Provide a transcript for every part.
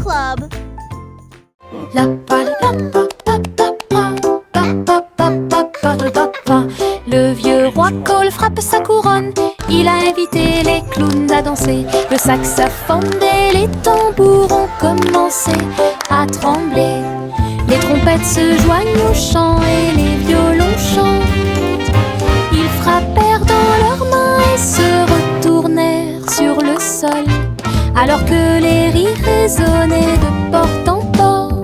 Club. Le vieux roi Cole frappe sa couronne. Il a invité les clowns à danser. Le saxophone et les tambours ont commencé à trembler. Les trompettes se joignent au chant et les violons chantent. Ils frappèrent dans leurs mains et se retournèrent sur le sol, alors que les rires résonnaient de porte en porte.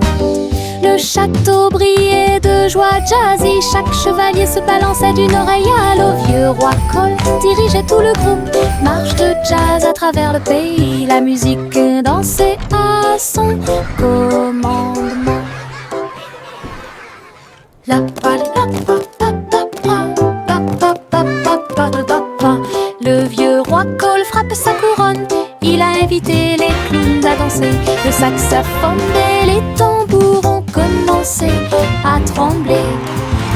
Le château brillait de joie jazzy. Chaque chevalier se balançait d'une oreille à l'autre. Vieux roi Cole dirigeait tout le groupe. Marche de jazz à travers le pays. La musique dansait à son commandement. Le vieux roi Cole frappe sa couronne. Il a invité les clowns à danser. Le saxophone et les tambours ont commencé à trembler.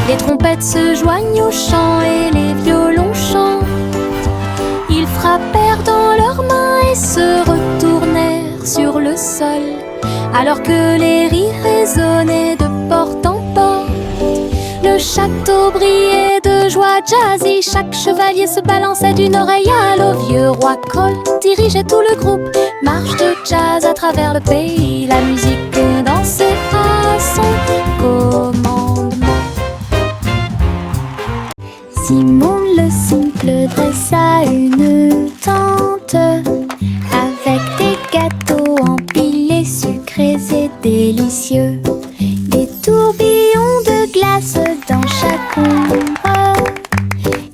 Les trompettes se joignent au chant et les violons chantent. Ils frappèrent dans leurs mains et se retournèrent sur le sol, alors que les rires résonnaient de porte en porte. Le château brillait de joie jazzy. Chaque chevalier se balançait d'une oreille à l'autre. Vieux roi Cole dirigeait tout le groupe. Marche de jazz à travers le pays. La musique dansait à son commandement. Simon le simple dressa une tente avec des gâteaux empilés, sucrés et délicieux. Des tourbillons de glace dans chaque ombre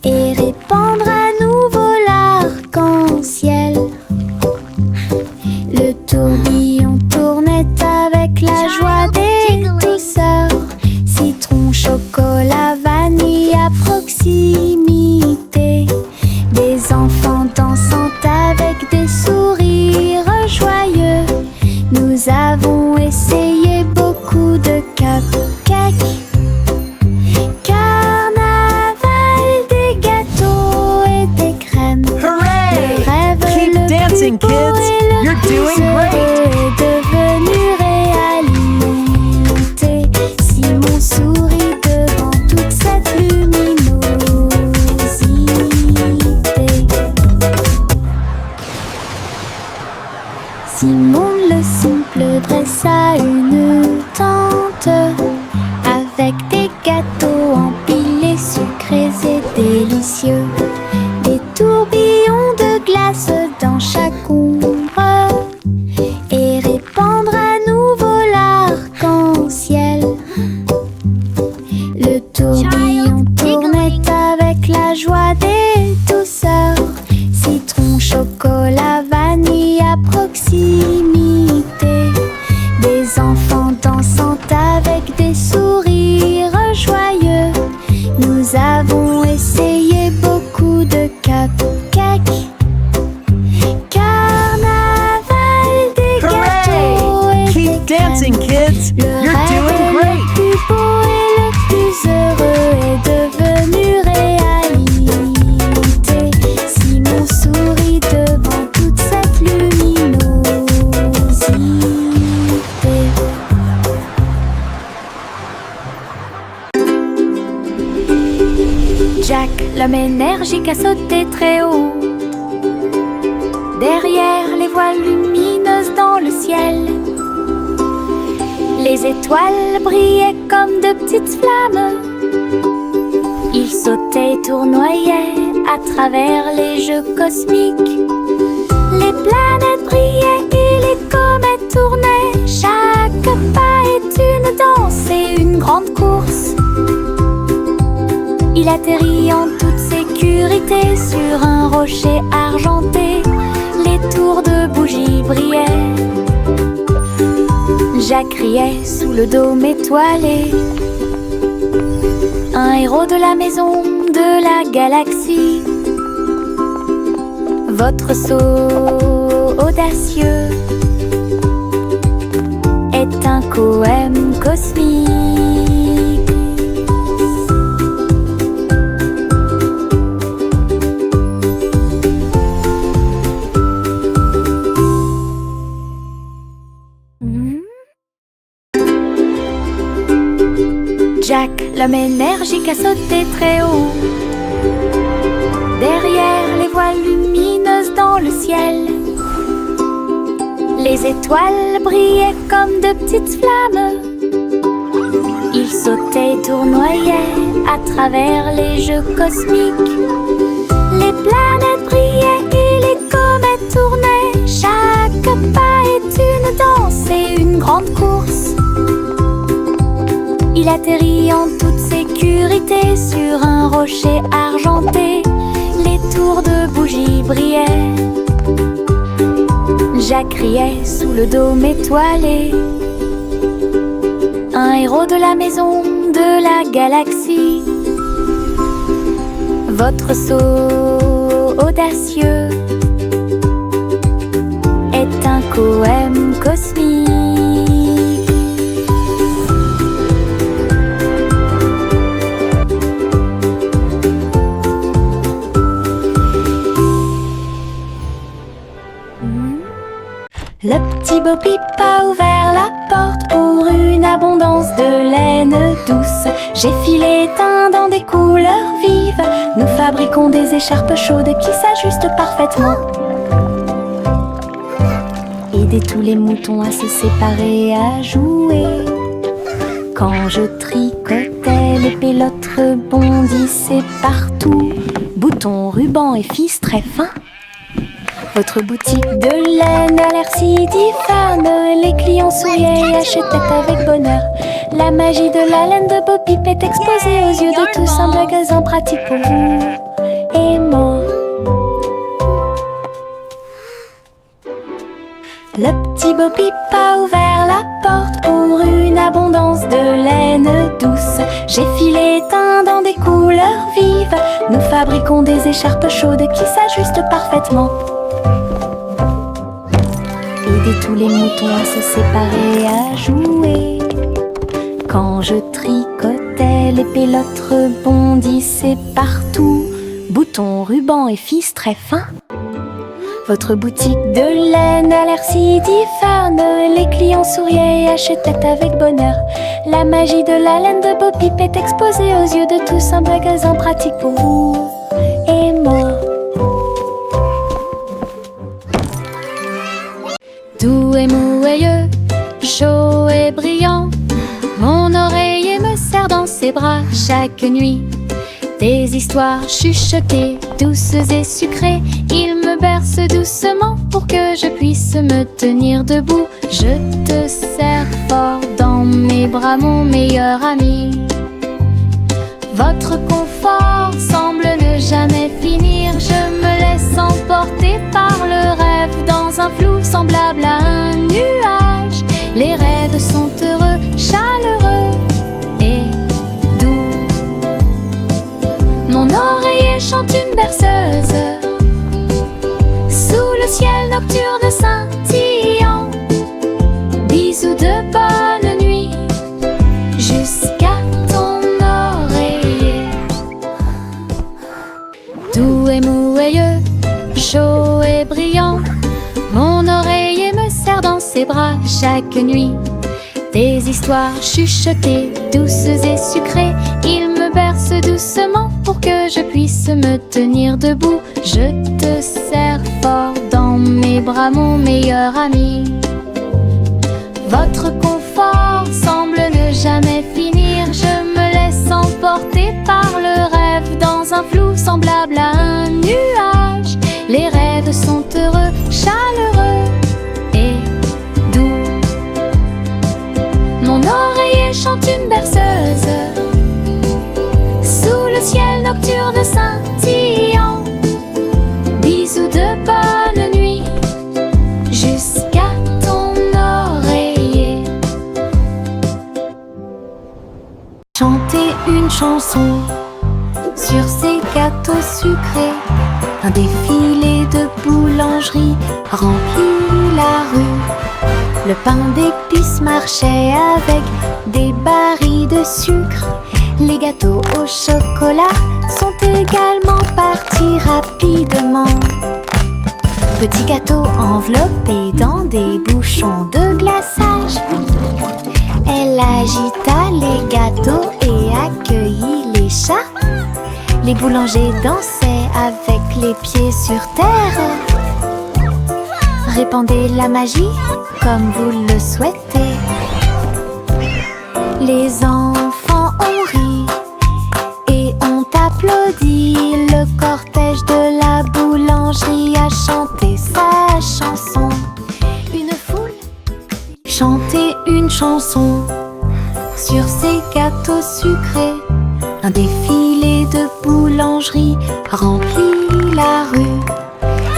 et répandre à nouveau l'arc-en-ciel. Le tourbillon tournait avec la joie des douceurs. Citron, chocolat, vanille à proximité. Des enfants dansant avec des sourires joyeux. Nous avons essayé beaucoup de cupcakes. Carnaval, des gâteaux et des crèmes. Hooray! Le rêve Keep le dancing, plus beau kids. et le You're plus doing great. heureux est devenu réalité. Simon sourit devant toute cette luminosité. Simon le simple dressa une tente avec des gâteaux empilés, sucrés et délicieux. Des tourbillons de glace dans chaque ombre et répandre à nouveau l'arc-en-ciel. Le tourbillon tournait avec la joie des douceurs. Citron, chocolat, vanille à proximité. Des enfants dansant avec des sourires joyeux. Nous avons essayé beaucoup de cupcakes. Carnaval, des gâteaux et Keep des dancing, crèmes. kids. Le You're rêve doing le great. plus beau et le plus heureux est devenu réalité. Simon sourit devant toute cette luminosité. Jack, l'homme énergique, a sauté très haut. Derrière les voiles lumineuses dans le ciel, les étoiles brillaient comme de petites flammes. Il sautait et tournoyait à travers les jeux cosmiques. Les planètes brillaient et les comètes tournaient. Chaque pas est une danse et une grande course. Il atterrit en toute sécurité sur un rocher argenté. Les tours de bougies brillaient. Jacques riait sous le dôme étoilé. Un héros de la maison de la galaxie. Votre saut audacieux est un poème cosmique. L'homme énergique a sauté très haut. Derrière les voiles lumineuses dans le ciel, les étoiles brillaient comme de petites flammes. Il sautait et tournoyait à travers les jeux cosmiques. Les planètes brillaient et les comètes tournaient. Chaque pas est une danse et une grande course. Il atterrit en toute sécurité sur un rocher argenté. Les tours de bougies brillaient. Jacques riait sous le dôme étoilé. Un héros de la maison de la galaxie. Votre saut audacieux est un poème cosmique. Le petit Bo Peep a ouvert la porte pour une abondance de laine douce. J'ai filé teint dans des couleurs vives. Nous fabriquons des écharpes chaudes qui s'ajustent parfaitement. Aidez tous les moutons à se séparer et à jouer. Quand je tricotais, les pélotes rebondissaient partout. Boutons, rubans et fils très fins. Votre boutique de laine a l'air si difforme. Les clients souriaient et achetaient avec bonheur. La magie de la laine de Bo Peep est exposée aux yeux de tous. Un magasin pratique pour vous et moi. Le petit Bo Peep a ouvert la porte pour une abondance de laine douce. J'ai filé teint dans des couleurs vives. Nous fabriquons des écharpes chaudes qui s'ajustent parfaitement. Aidez tous les moutons à se séparer et à jouer. Quand je tricotais, les pélotes rebondissaient partout. Boutons, rubans et fils très fins. Votre boutique de laine a l'air si difforme. Les clients souriaient et achetaient avec bonheur. La magie de la laine de Bo Peep est exposée aux yeux de tous. Un magasin pratique pour vous et moi. Doux et moelleux, chaud et brillant, mon oreiller me serre dans ses bras chaque nuit. Des histoires chuchotées, douces et sucrées, il me berce doucement pour que je puisse me tenir debout. Je te serre fort dans mes bras, mon meilleur ami. Votre confort semble ne jamais finir. Je me laisse emporter par le rêve dans un flou semblable à un nuage. Les rêves sont heureux, chaleureux et doux. Mon oreiller chante une berceuse sous le ciel nocturne scintillant. Bisous de bonne nuit jusqu'à ton oreiller. Doux et moelleux, chaud et brillant, mon oreiller me serre dans ses bras chaque nuit. Des histoires chuchotées, douces et sucrées, il me berce doucement pour que je puisse me tenir debout. Je te serre fort dans mes bras, mon meilleur ami. Votre confort semble ne jamais finir. Je me laisse emporter par le rêve dans un flou semblable à un nuage. Les rêves sont heureux, chaleureux et doux. Mon oreiller chante une berceuse sous le ciel nocturne scintillant. Bisous de bonne nuit jusqu'à ton oreiller. Chanter une chanson sur ces gâteaux sucrés. Un défilé de boulangerie remplit la rue. Le pain d'épices marchait avec des barils de sucre. Les gâteaux au chocolat sont également partis rapidement. Petits gâteaux enveloppés dans des bouchons de glaçage. Elle agita les gâteaux et accueillit les chats. Les boulangers dansaient avec les pieds sur terre. Répandez la magie comme vous le souhaitez. Les enfants ont ri et ont applaudi. Le cortège de la boulangerie a chanté sa chanson. Une foule chantait une chanson sur ces gâteaux sucrés. Un défilé de boulangerie remplit la rue.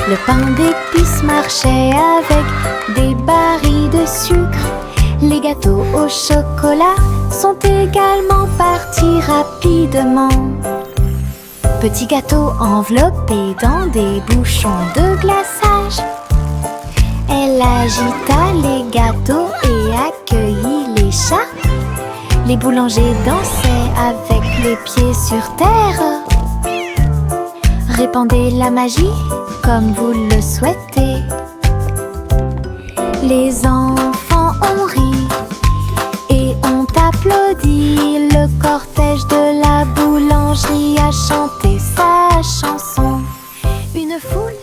Le pain d'épices marchait avec des barils de sucre. Les gâteaux au chocolat sont également partis rapidement. Petits gâteaux enveloppés dans des bouchons de glaçage. Elle agita les gâteaux et accueillit les chats. Les boulangers dansaient avec les pieds sur terre. Répandez la magie comme vous le souhaitez. Les enfants ont ri et ont applaudi. Le cortège de la boulangerie a chanté sa chanson. Une foule.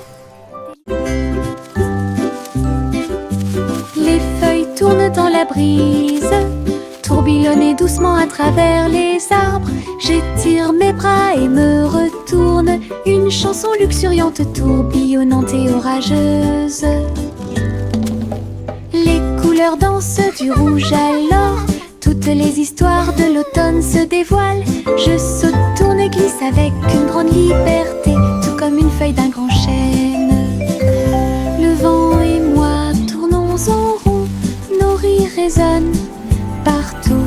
Les feuilles tournent dans la brise, tourbillonner doucement à travers les arbres. J'étire mes bras et me retourne. Une chanson luxuriante, tourbillonnante et orageuse. Les couleurs dansent du rouge à l'or. Toutes les histoires de l'automne se dévoilent. Je saute, tourne et glisse avec une grande liberté, tout comme une feuille d'un grand chêne. Le vent et moi tournons en rond, nos rires résonnent partout.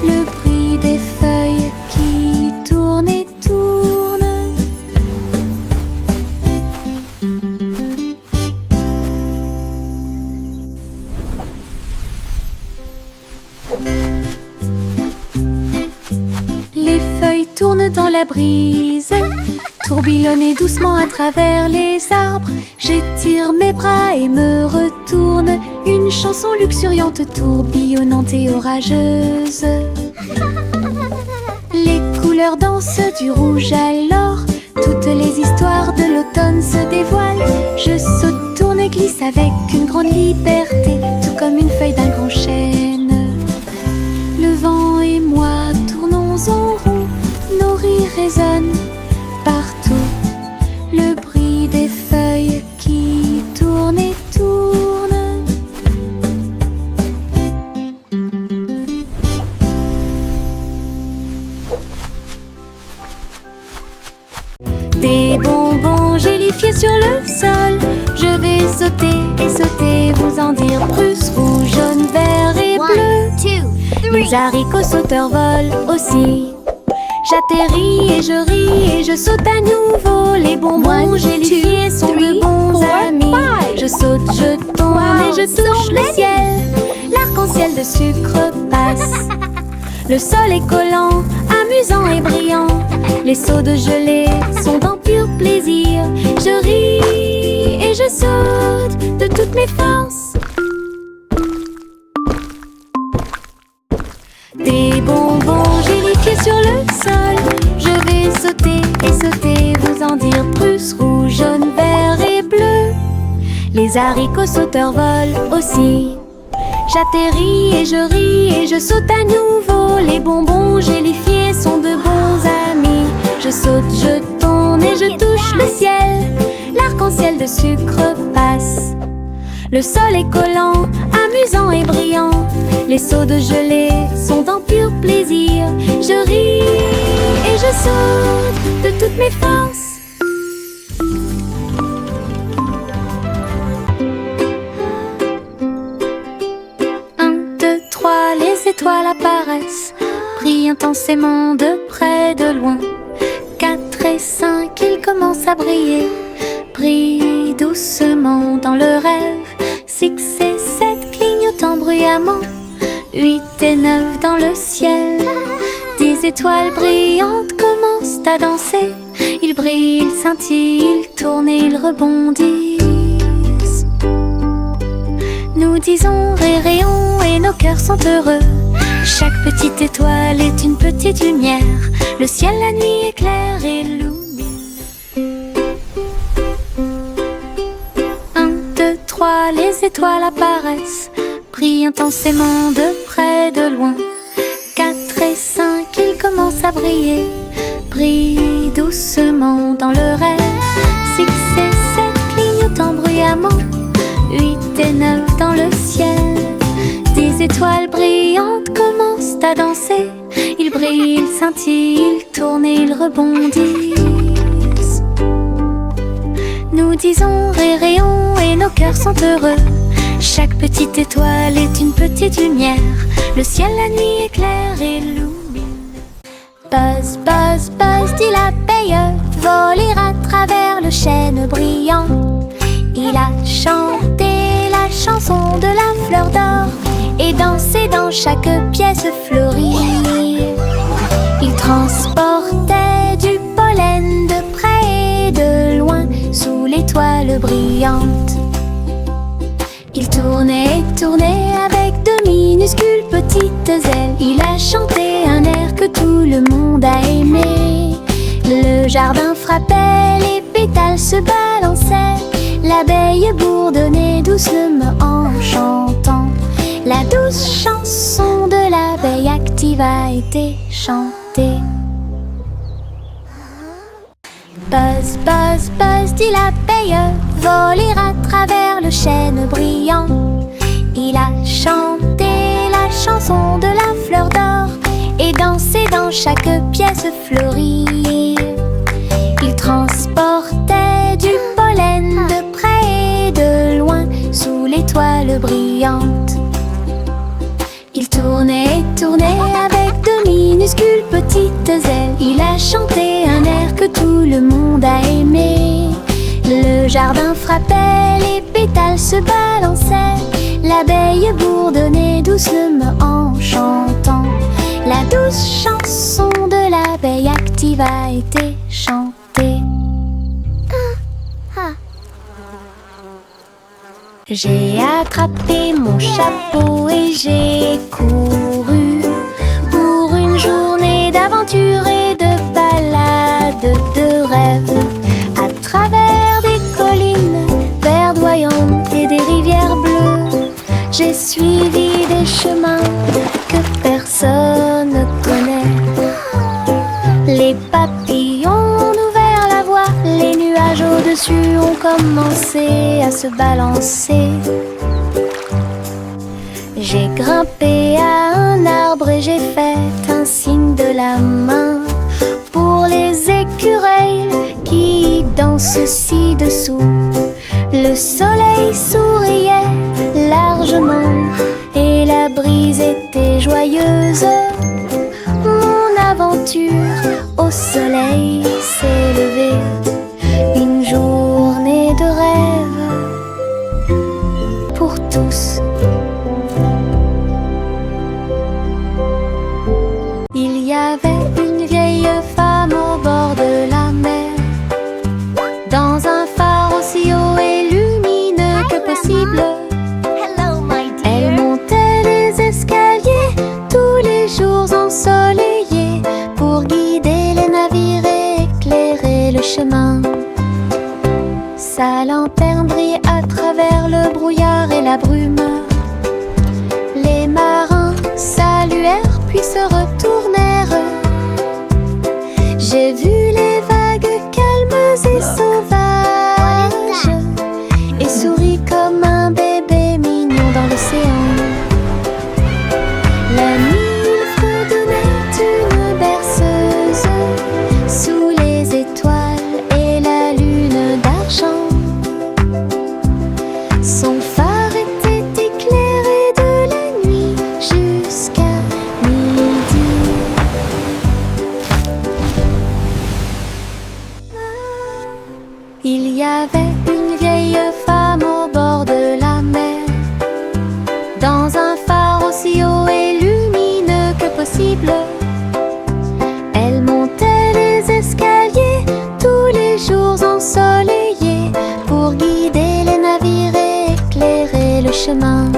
Le bruit des feuilles qui tournent et tournent. Les feuilles tournent dans la brise, tourbillonner doucement à travers les arbres. J'étire mes bras et me retourne. Une chanson luxuriante, tourbillonnante et orageuse. Les couleurs dansent du rouge à l'or. Toutes les histoires de l'automne se dévoilent. Je saute, tourne et glisse avec une grande liberté, tout comme une feuille d'un grand chêne. Le vent et moi tournons en rond, nos rires résonnent partout. Le bruit des feuilles qui tournent et tournent. Des bonbons gélifiés sur le sol. Je vais sauter et sauter, vous en dire plus. Rouge, jaune, vert et bleu. Les haricots sauteurs volent aussi. J'atterris et je ris et je saute à nouveau. Les bonbons gélifiés sont de bons amis. Je saute, je tombe et je touche le ciel. L'arc-en-ciel de sucre passe. Le sol est collant, amusant et brillant. Les seaux de gelée sont en pur plaisir. Je ris et je saute de toutes mes forces. Des bonbons gélifiés sur le sol. Je vais sauter et sauter, vous en dire plus. Rouge, jaune, vert et bleu. Les haricots sauteurs volent aussi. J'atterris et je ris et je saute à nouveau. Les bonbons gélifiés sont de bons amis. Je saute, je tourne et je touche le ciel. L'arc-en-ciel de sucre passe. Le sol est collant, amusant et brillant. Les seaux de gelée sont en pur plaisir. Je ris et je saute de toutes mes forces. 1, 2, 3, les étoiles apparaissent, brillent intensément de près, de loin. 4 et 5, ils commencent à briller, brillent doucement dans le rêve. 6 et 7 clignotant bruyamment, 8 et 9 dans le ciel. 10 étoiles brillantes commencent à danser. Ils brillent, ils scintillent, ils tournent et ils rebondissent. Nous disons ré, réon et nos cœurs sont heureux. Chaque petite étoile est une petite lumière. Le ciel la nuit éclaire et illumine. 1, 2, 3, les étoiles apparaissent, brillent intensément de près, de loin. 4 et 5, ils commencent à briller, brillent doucement dans le rêve. 6 et 7, clignotant bruyamment. 8 et 9 dans le ciel. 10 étoiles brillantes commencent à danser. Ils brillent, ils scintillent, ils tournent et ils rebondissent. Nous disons rayons et nos cœurs sont heureux. Chaque petite étoile est une petite lumière. Le ciel la nuit éclaire et illumine. Buzz, buzz, buzz, dit l'abeille, voler à travers le chêne brillant. Il a chanté la chanson de la fleur d'or et dansé dans chaque pièce fleurie. Il transportait du pollen de près et de loin sous l'étoile brillante. Il tournait et tournait avec de minuscules petites ailes. Il a chanté un air que tout le monde a aimé. Le jardin frappait, les pétales se balançaient. L'abeille bourdonnait doucement en chantant. La douce chanson de l'abeille active a été chantée. Buzz, buzz, buzz, dit l'abeille, voler à travers le chêne brillant. Il a chanté la chanson de la fleur d'or et dansé dans chaque pièce fleurie. Il transportait du pollen de près et de loin sous l'étoile brillante. Il tournait et tournait avec de minuscules petites ailes. Il a chanté un air que tout le monde a aimé. Le jardin frappait, les pétales se balançaient. L'abeille bourdonnait doucement en chantant. La douce chanson de l'abeille active a été chantée. J'ai attrapé mon chapeau et j'ai couru pour une journée d'aventure et de balade, de rêve, à travers des collines verdoyantes et des rivières bleues. J'ai suivi des chemins que personne ne connaît. Les papillons ont ouvert la voie, les nuages au-dessus ont commencé à se balancer. J'ai grimpé à un arbre et j'ai fait un signe de la main pour les écureuils qui dansent ci-dessous. Le soleil souriait largement et la brise était joyeuse. Mon aventure au soleil s'est levée, une journée de rêve pour tous. Il y avait une vieille femme au bord de la mer, dans un phare aussi haut et lumineux que possible. Elle montait les escaliers tous les jours ensoleillés pour guider les navires et éclairer le chemin. Sa lanterne brillait à travers le brouillard et la brume. Les marins saluèrent puis se retournèrent. J'ai vu les vagues calmes et sauvages et souris comme un bébé mignon dans l'océan. La nuit, il fredonnait une berceuse sous les étoiles et la lune d'argent. Son phare était éclairé de la nuit jusqu'à midi. Il y avait une vieille femme au bord de la mer, dans un phare aussi haut et lumineux que possible. Elle montait les escaliers tous les jours ensoleillés pour guider les navires et éclairer le chemin.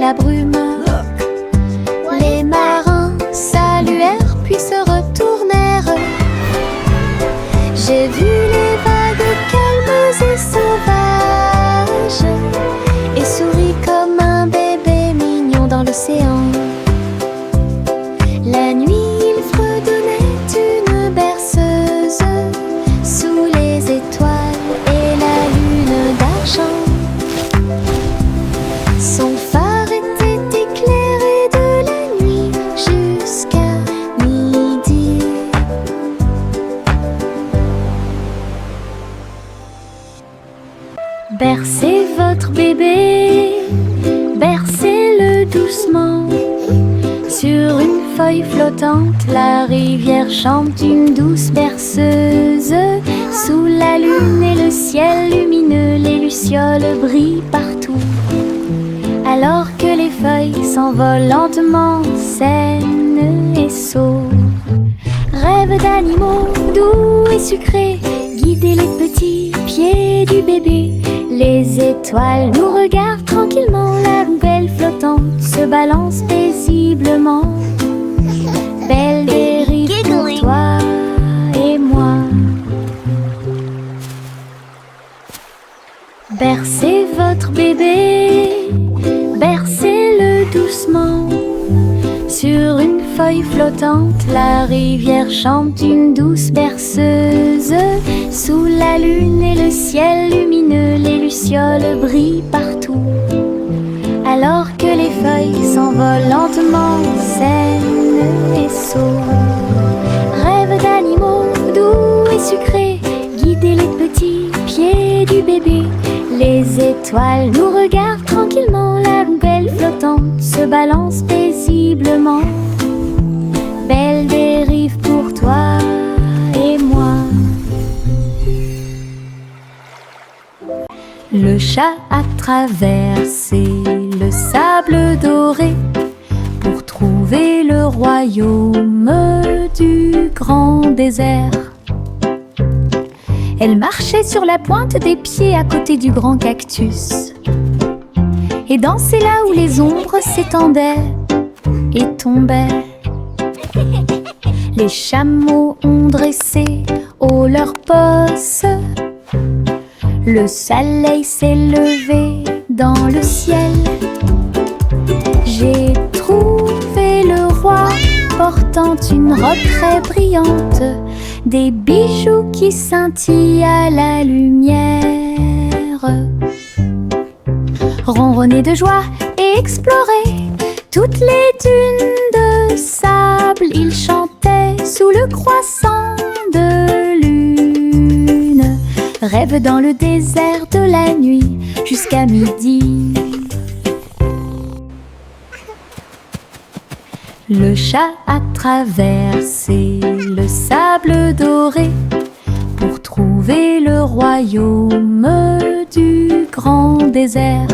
la brume. Les marins saluèrent puis se retournèrent. J'ai vu les vagues calmes et sauvages et souris comme un bébé mignon dans l'océan. La nuit, il fredonnait une berceuse sous les étoiles et la lune d'argent. Son phare était éclairé de la nuit jusqu'à midi. Bercez votre bébé, bercez-le doucement. Sur une feuille flottante, la rivière chante une douce berceuse. Sous la lune et le ciel lumineux, les lucioles brillent partout. Alors que les feuilles s'envolent lentement, saines et sauves. Rêve d'animaux doux et sucrés, guider les petits pieds du bébé. Les étoiles nous regardent tranquillement, la poubelle flottante se balance paisiblement. Belle dérive pour toi et moi. Bercez votre bébé, bercez-le doucement. Sur une feuille flottante, la rivière chante une douce berceuse. Sous la lune et le ciel lumineux, les lucioles brillent partout. Alors que les feuilles s'envolent lentement, saines et sauves. Rêve d'animaux doux et sucrés, guider les petits pieds du bébé. Les étoiles nous regardent tranquillement, la poubelle flottante se balance paisiblement. Belle dérive pour toi et moi. Le chat a traversé le sable doré pour trouver le royaume du grand désert. Elle marchait sur la pointe des pieds à côté du grand cactus et dansait là où les ombres s'étendaient et tombaient. Les chameaux ont dressé haut leurs posses. Le soleil s'est levé dans le ciel. J'ai trouvé le roi portant une robe très brillante, des bijoux qui scintillent à la lumière. Ronronner de joie et explorer toutes les dunes de sable, il chantait sous le croissant de lune. Rêve dans le désert de la nuit jusqu'à midi. Le chat a traversé le sable doré pour trouver le royaume du grand désert.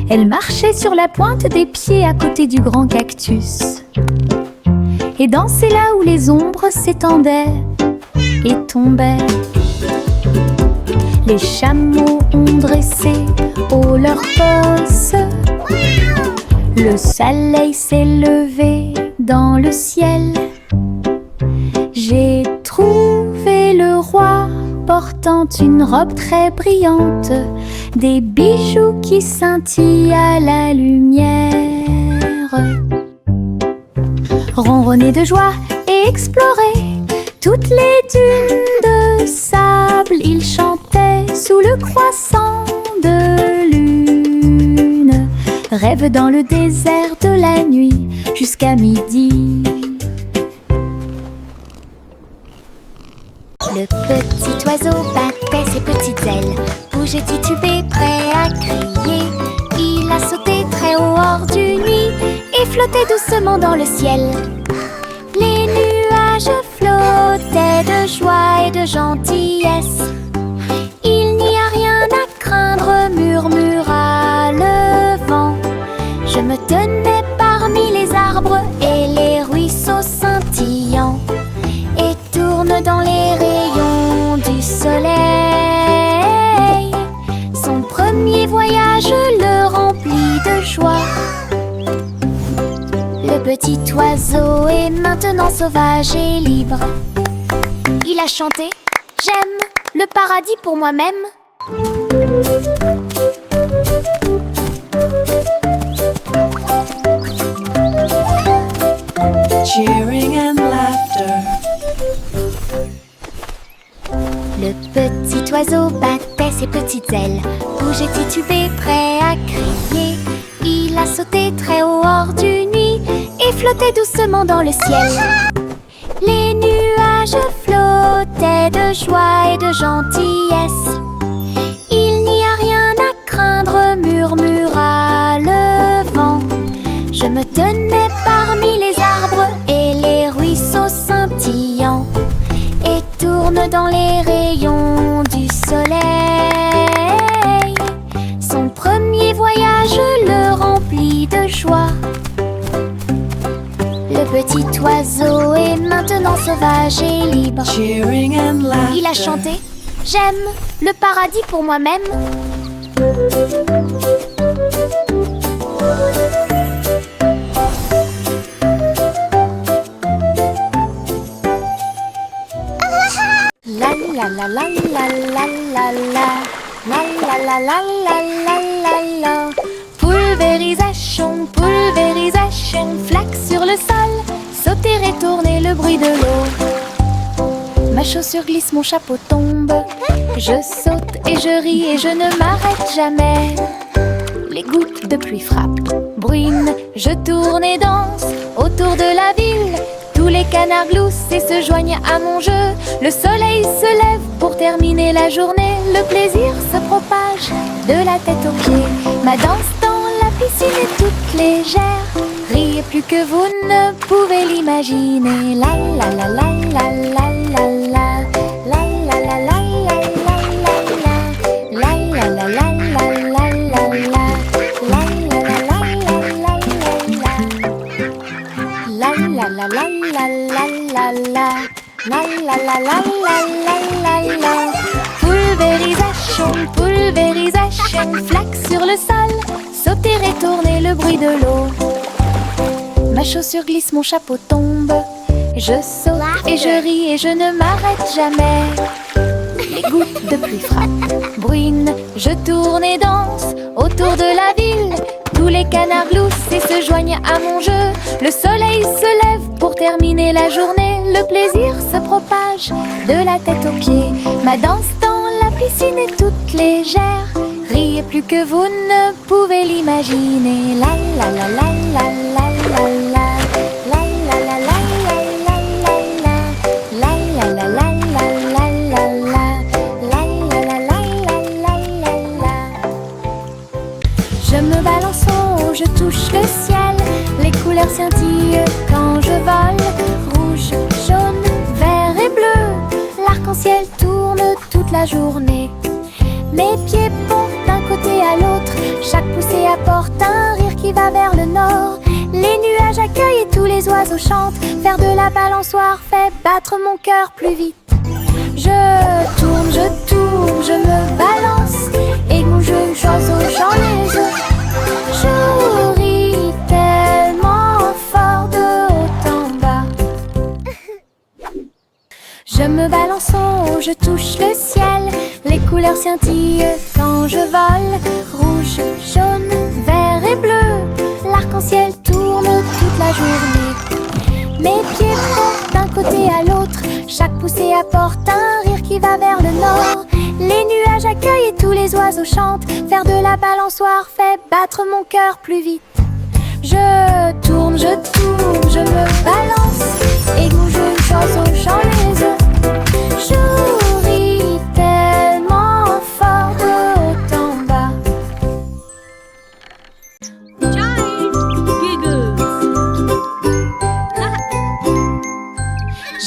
Elle marchait sur la pointe des pieds à côté du grand cactus et dansait là où les ombres s'étendaient et tombaient. Les chameaux ont dressé haut leurs posses. Le soleil s'est levé dans le ciel. J'ai trouvé le roi portant une robe très brillante, des bijoux qui scintillent à la lumière. Ronronner de joie et explorer toutes les dunes de sable, il chantait sous le croissant de lune. Rêve dans le désert de la nuit jusqu'à midi. Le petit oiseau battait ses petites ailes, bougeait titubé, prêt à crier. Il a sauté très haut hors du nid et flottait doucement dans le ciel. Les nuages flottaient de joie et de gentillesse. Il n'y a rien à craindre, murmura le vent. Je me tenais parmi les arbres et les ruisseaux scintillants, et tourne dans les rayons du soleil. Son premier voyage le remplit petit oiseau est maintenant sauvage et libre. Il a chanté « J'aime le paradis pour moi-même ». Cheering and laughter. Le petit oiseau battait ses petites ailes, bougeait titubé, prêt à crier. Il a sauté très haut hors du nuit et flottait doucement dans le ciel. Les nuages flottaient de joie et de gentillesse. Il n'y a rien à craindre, murmura le vent. Je me tenais parmi les arbres et les ruisseaux scintillants et tourne dans les rayons du soleil. Son premier voyage le remplit de joie. Le petit oiseau est maintenant sauvage et libre. Cheering and laughter. Il a chanté « J'aime le paradis pour moi-même ». La la la la la la la la la la la la la la la la. Pulvérisation, pulvérisation, flaque sur le sol, sauter et tourner le bruit de l'eau. Ma chaussure glisse, mon chapeau tombe. Je saute et je ris et je ne m'arrête jamais. Les gouttes de pluie frappent, bruine, je tourne et danse autour de la ville. Tous les canards gloussent et se joignent à mon jeu. Le soleil se lève pour terminer la journée. Le plaisir se propage de la tête aux pieds. Ma danse dans la piscine est toute légère. Riez plus que vous ne pouvez l'imaginer. La la la la la la la la. La la la la la la la la. La la la la la la la la. La la la la la la la. La la la la la la la la. La la la la la la la la. Pulvérisation, pulvérisation, flaque sur le sol, sauter et tourner le bruit de l'eau. Ma chaussure glisse, mon chapeau tombe. Je saute et je ris et je ne m'arrête jamais. Les gouttes de pluie frappent, bruine, je tourne et danse autour de la ville. Tous les canards gloussent et se joignent à mon jeu. Le soleil se lève pour terminer la journée. Le plaisir se propage de la tête aux pieds. Ma danse dans la piscine est toute légère. Riez plus que vous ne pouvez l'imaginer. La la la la la la la la. La la la la la la la la. La la la la la la la la. La la la la la la la la. Je me balance en haut, je touche le ciel. Les couleurs scintillent quand je vole. Rouge, jaune, vert et bleu. L'arc-en-ciel tourne toute la journée. Mes pieds pompent d'un côté à l'autre. Chaque poussée apporte un rire qui va vers le nord. Les nuages accueillent et tous les oiseaux chantent. Faire de la balançoire fait battre mon cœur plus vite. Je tourne, je me balance. Et mon jeune oiseau, j'en ai œufs. Je ris tellement fort de haut en bas. Je me balance en haut, je touche le ciel. Les couleurs scintillent quand je vole. Rouge, jaune, vert et bleu. L'arc-en-ciel tourne toute la journée. Mes pieds pompent d'un côté à l'autre. Chaque poussée apporte un rire qui va vers le nord. Les nuages accueillent et tous les oiseaux chantent. Faire de la balançoire fait battre mon cœur plus vite. Je tourne, je me balance. Et mon jeune oiseau, j'en les œufs. Je ris tellement fort de haut en bas.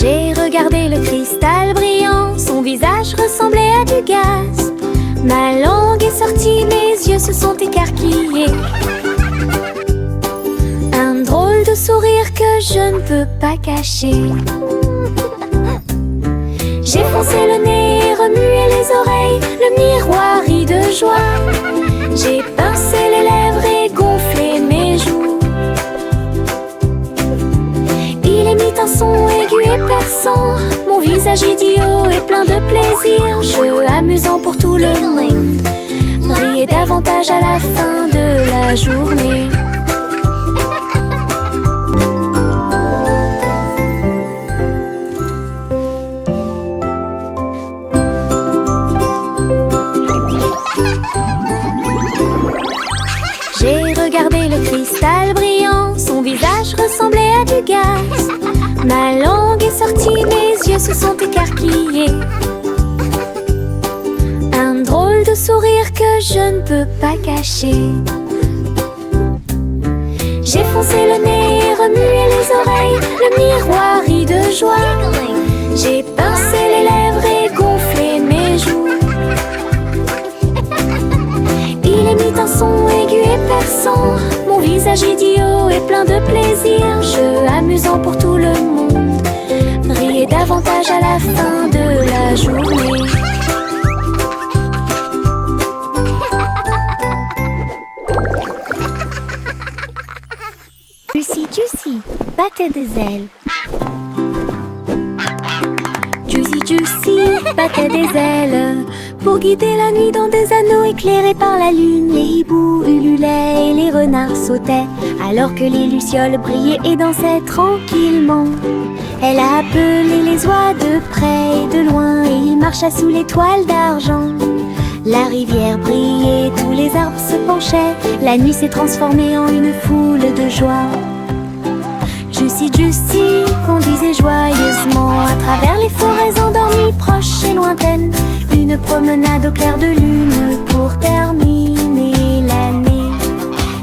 J'ai regardé le cristal brillant. Son visage ressemblait à du gaz. Ma langue est sortie, mes yeux se sont écarquillés. Un drôle de sourire que je ne peux pas cacher. J'ai foncé le nez, remué les oreilles. Le miroir rit de joie. J'ai pincé les lèvres et gonflé mes joues. un son aigu et perçant. Mon visage idiot est plein de plaisir. Jeu amusant pour tout le monde. Briller davantage à la fin de la journée. J'ai regardé le cristal brillant, son visage ressemblait à du gaz. Ma langue est sortie, mes yeux se sont écarquillés. Un drôle de sourire que je ne peux pas cacher. J'ai foncé le nez et remué les oreilles, le miroir rit de joie. J'ai pincé les lèvres et gonflé mes joues. Il émit un son aigu et perçant. Mon visage idiot est plein de plaisir. Jeu amusant pour tout le monde. Briller davantage à la fin de la journée. Juicy Juicy battait des ailes. Juicy Juicy battait des ailes pour guider la nuit dans des anneaux éclairés par la lune. Les hiboux ululaient et les renards sautaient alors que les lucioles brillaient et dansaient tranquillement. Elle a appelé les oies de près et de loin et il marcha sous les toiles d'argent. La rivière brillait, tous les arbres se penchaient. La nuit s'est transformée en une foule de joie. Juicy Juicy conduisait joyeusement à travers les forêts endormies, proches et lointaines. Une promenade au clair de lune pour terminer l'année.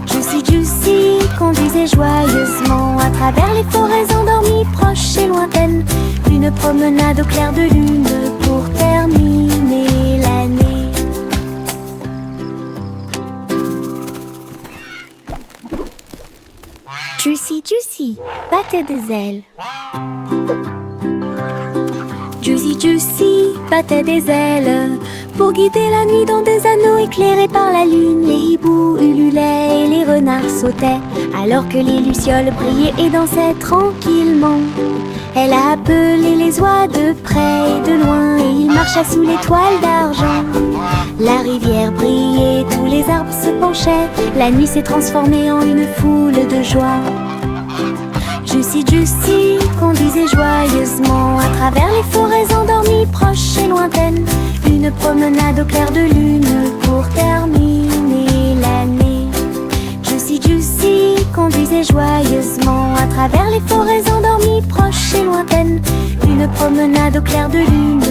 Juicy Juicy conduisait joyeusement à travers les forêts endormies, proches et lointaines. Une promenade au clair de lune pour terminer l'année. Juicy Juicy battait des ailes. Juicy Juicy battait des ailes pour guider la nuit dans des anneaux éclairés par la lune. Les hiboux ululaient et les renards sautaient alors que les lucioles brillaient et dansaient tranquillement. Elle a appelé les oies de près et de loin et il marcha sous les toiles d'argent. La rivière brillait, tous les arbres se penchaient. La nuit s'est transformée en une foule de joie. Juicy Juicy conduisait joyeusement à travers les forêts endormies, proches et lointaines. Une promenade au clair de lune pour terminer l'année. Juicy Juicy conduisait joyeusement à travers les forêts endormies, proches et lointaines. Une promenade au clair de lune